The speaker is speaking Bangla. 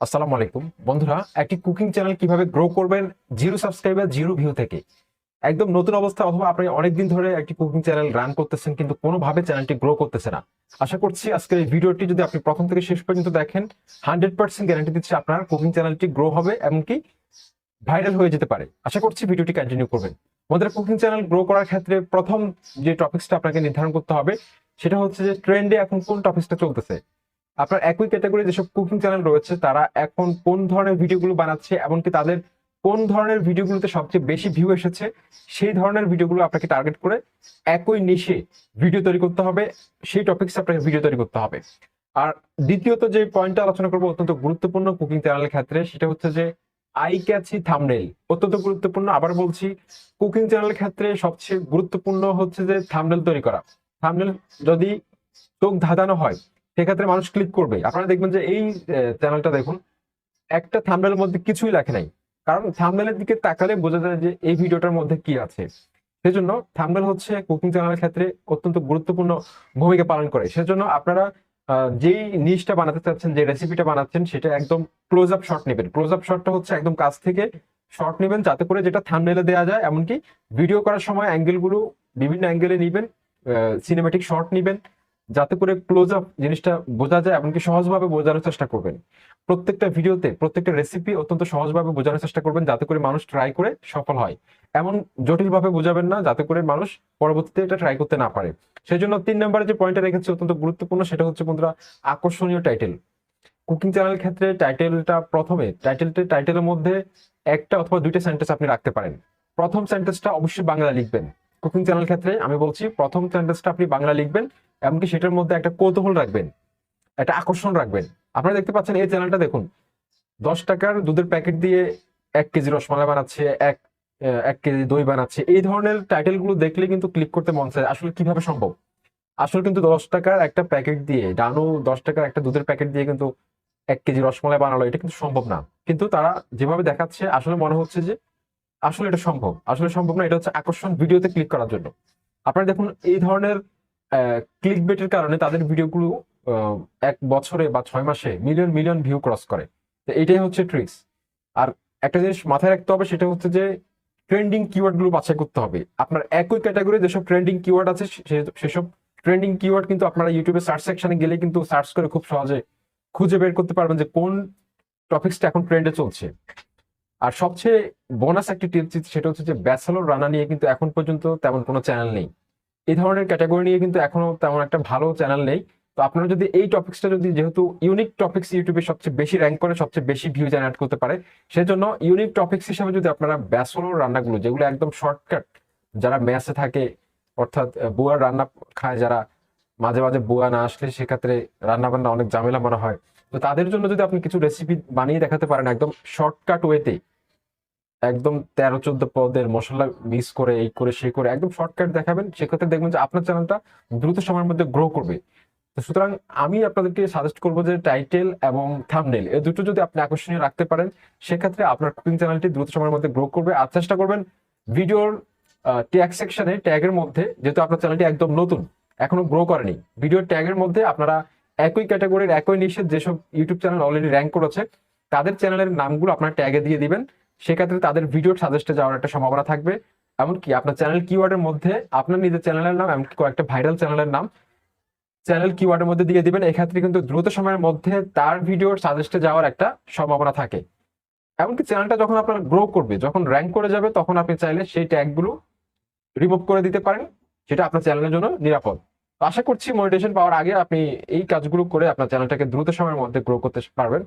আসসালামু আলাইকুম বন্ধুরা, একটি কুকিং চ্যানেল কিভাবে গ্রো করবেন জিরো সাবস্ক্রাইবার জিরো ভিউ থেকে। একদম নতুন অবস্থা, অথবা আপনি অনেকদিন ধরে একটি কুকিং চ্যানেল রান করতেছেন কিন্তু কোনোভাবে চ্যানেলটি গ্রো করতেছে না। আশা করছি আজকের এই ভিডিওটি যদি আপনি প্রথম থেকে শেষ পর্যন্ত দেখেন, 100% গ্যারান্টি দিচ্ছি আপনার কুকিং চ্যানেলটি গ্রো হবে, এমনকি ভাইরাল হয়ে যেতে পারে। আশা করছি ভিডিওটি কন্টিনিউ করবেন। আমাদের কুকিং চ্যানেল গ্রো করার ক্ষেত্রে প্রথম যে টপিকসটা আপনাকে নির্ধারণ করতে হবে সেটা হচ্ছে যে ট্রেন্ডে এখন কোন টপিকসটা চলতেছে। আপনার একই ক্যাটাগরি যেসব কুকিং চ্যানেল রয়েছে তারা এখন কোন ধরনের ভিডিওগুলো বানাচ্ছে, এমনকি তাদের কোন ধরনের ভিডিওগুলোতে সবচেয়ে বেশি ভিউ এসেছে, সেই ধরনের ভিডিওগুলো আপনাকে টার্গেট করে একই নিশে ভিডিও তৈরি করতে হবে। সেই টপিকসে আপনাকে ভিডিও তৈরি করতে হবে। আর দ্বিতীয়ত যে পয়েন্টটা আলোচনা করবো অত্যন্ত গুরুত্বপূর্ণ কুকিং চ্যানেলের ক্ষেত্রে, সেটা হচ্ছে যে আই ক্যাচি থাম্বনেল। অত্যন্ত গুরুত্বপূর্ণ, আবার বলছি, কুকিং চ্যানেলের ক্ষেত্রে সবচেয়ে গুরুত্বপূর্ণ হচ্ছে যে থাম্বনেল তৈরি করা। থাম্বনেল যদি চোখ ধাঁধানো হয় সেক্ষেত্রে মানুষ ক্লিক করবে। আপনারা দেখবেন যে এই চ্যানেলটা দেখুন, একটা থাম্বনেলের মধ্যে কিছুই লেখে নাই, কারণ থাম্বনেলের দিকে তাকালে বোঝা যায় যে এই ভিডিওটার মধ্যে কি আছে। সেজন্য থাম্বনেল হচ্ছে কুকিং চ্যানেলের ক্ষেত্রে অত্যন্ত গুরুত্বপূর্ণ ভূমিকা পালন করে। সেজন্য আপনারা যেই নিশটা বানাতে চাচ্ছেন, যে রেসিপিটা বানাচ্ছেন, সেটা একদম ক্লোজ আপ শট নেবেন। ক্লোজ আপ শটটা হচ্ছে একদম কাছ থেকে শট নেবেন, যাতে করে যেটা থাম্বনেলে দেওয়া যায়। এমনকি ভিডিও করার সময় অ্যাঙ্গেলগুলো বিভিন্ন অ্যাঙ্গেলে নিবেন, সিনেমেটিক শট নিবেন, যাতে করে ক্লোজ আপ জিনিসটা বোঝা যায়, এমনকি সহজভাবে বোঝানোর চেষ্টা করবেন। প্রত্যেকটা ভিডিওতে প্রত্যেকটা রেসিপি অত্যন্ত সহজভাবে বোঝানোর চেষ্টা করবেন, যাতে করে মানুষ ট্রাই করে সফল হয়। এমন জটিলভাবে বোঝাবেন না, যাতে করে মানুষ পরবর্তীতে এটা ট্রাই করতে না পারে। সেই জন্য 3 নম্বরে যে পয়েন্টটা রেখেছি অত্যন্ত গুরুত্বপূর্ণ, সেটা হচ্ছে বন্ধুরা আকর্ষণীয় টাইটেল। কুকিং চ্যানেলের ক্ষেত্রে টাইটেলের মধ্যে একটা অথবা দুইটা সেন্টেন্স আপনি রাখতে পারেন। প্রথম সেন্টেন্সটা অবশ্যই বাংলা লিখবেন। কুকিং চ্যানেল ক্ষেত্রে আমি বলছি, প্রথম সেন্টেন্সটা আপনি বাংলা লিখবেন, এমনকি সেটার মধ্যে একটা কৌতূহল রাখবেন, একটা আকর্ষণ রাখবেন। আপনারা দেখতে পাচ্ছেন এই চ্যানেলটা দেখুন, 10 টাকার দুধের প্যাকেট দিয়ে 1 কেজি রসমালাই বানাচ্ছে, 1 কেজি দই বানাচ্ছে। এই ধরনের টাইটেল গুলো দেখলে কিন্তু ক্লিক করতে মন চায়। আসলে কিভাবে সম্ভব? আসলে কিন্তু 10 টাকার একটা প্যাকেট দিয়ে, ডানো 10 টাকার একটা দুধের প্যাকেট দিয়ে কিন্তু 1 কেজি রসমালাই বানালো, এটা কিন্তু সম্ভব না। কিন্তু তারা যেভাবে দেখাচ্ছে আসলে মনে হচ্ছে যে আসলে এটা সম্ভব। আসলে সম্ভব না, এটা হচ্ছে আকর্ষণ ভিডিওতে ক্লিক করার জন্য। আপনারা দেখুন, এই ধরনের ক্লিক বেটের কারণে তাদের ভিডিওগুলো 1 বছরে বা 6 মাসে মিলিয়ন মিলিয়ন ভিউ ক্রস করে। তো এটাই হচ্ছে ট্রিক্স। আর একটা জিনিস মাথায় রাখতে হবে, সেটা হচ্ছে যে ট্রেন্ডিং কিওয়ার্ড গুলো বাছাই করতে হবে। আপনার একই ক্যাটাগরি যেসব ট্রেন্ডিং কিওয়ার্ড আছে সেসব ট্রেন্ডিং কিওয়ার্ড কিন্তু আপনারা ইউটিউবে সার্চ সেকশনে গেলে কিন্তু সার্চ করে খুব সহজে খুঁজে বের করতে পারবেন যে কোন টপিকসটা এখন ট্রেন্ডে চলছে। আর সবচেয়ে বোনাস একটি টিপস, সেটা হচ্ছে যে ব্যাচেলর রান্না নিয়ে কিন্তু এখন পর্যন্ত তেমন কোনো চ্যানেল নেই। এই ধরনের ক্যাটাগরি নিয়ে কিন্তু এখনো তেমন একটা ভালো চ্যানেল নেই। তো আপনারা যদি এই টপিক্সটা, যদি যেহেতু ইউনিক টপিক্স ইউটিউবে সবচেয়ে বেশি র্যাঙ্ক করে, সবচেয়ে বেশি ভিউ জেনারেট করতে পারে, সেজন্য ইউনিক টপিক্স হিসেবে যদি আপনারা ব্যাচেলর রান্নাগুলো, যেগুলো একদম শর্টকাট, যারা মেসে থাকে, অর্থাৎ বুয়ার রান্না খায়, যারা মাঝে মাঝে বুয়া না আসলে সেক্ষেত্রে রান্না বান্না অনেক ঝামেলা মনে হয়, তো তাদের জন্য যদি আপনি কিছু রেসিপি বানিয়ে দেখাতে পারেন একদম শর্টকাট ওয়েতে, একদম 13-14 পদের মশলা মিক্স করে, এই করে সেই করে একদম শর্টকাট দেখাবেন, সেক্ষেত্রে দেখবেন যে আপনার চ্যানেলটা দ্রুত সময়ের মধ্যে গ্রো করবে। তো সুতরাং আমি আপনাদেরকে সাজেস্ট করবো যে টাইটেল এবং থাম্বনেল এই দুটো যদি আপনি আকর্ষণীয় রাখতে পারেন, সেক্ষেত্রে আপনার কুকিং চ্যানেলটি দ্রুত সময়ের মধ্যে গ্রো করবে। আর চেষ্টা করবেন ভিডিওর ট্যাগ সেকশনে, ট্যাগের মধ্যে, যেহেতু আপনার চ্যানেলটি একদম নতুন, এখনো গ্রো করেনি, ভিডিওর ট্যাগের মধ্যে আপনারা একই ক্যাটাগরির একই নিশের যেসব ইউটিউব চ্যানেল অলরেডি র্যাঙ্ক করেছে তাদের চ্যানেলের নামগুলো আপনার ট্যাগে দিয়ে দিবেন। সেক্ষেত্রে তাদের ভিডিওর সাজেস্টে যাওয়ার একটা সম্ভাবনা থাকবে। এমনকি আপনার চ্যানেল কিওয়ার্ডের মধ্যে আপনার নিজের চ্যানেলের নাম, এমনকি কয়েকটা ভাইরাল চ্যানেলের নাম চ্যানেল কিওয়ার্ডের মধ্যে দিয়ে দিবেন। এক্ষেত্রে কিন্তু দ্রুত সময়ের মধ্যে তার ভিডিওর সাজেস্টে যাওয়ার একটা সম্ভাবনা থাকে। এমনকি চ্যানেলটা যখন আপনার গ্রো করবে, যখন র্যাঙ্ক করে যাবে, তখন আপনি চাইলে সেই ট্যাগগুলো রিমুভ করে দিতে পারেন, সেটা আপনার চ্যানেলের জন্য নিরাপদ। তো আশা করছি মনিটাইজেশন পাওয়ার আগে আপনি এই কাজগুলো করে আপনার চ্যানেলটাকে দ্রুত সময়ের মধ্যে গ্রো করতে পারবেন।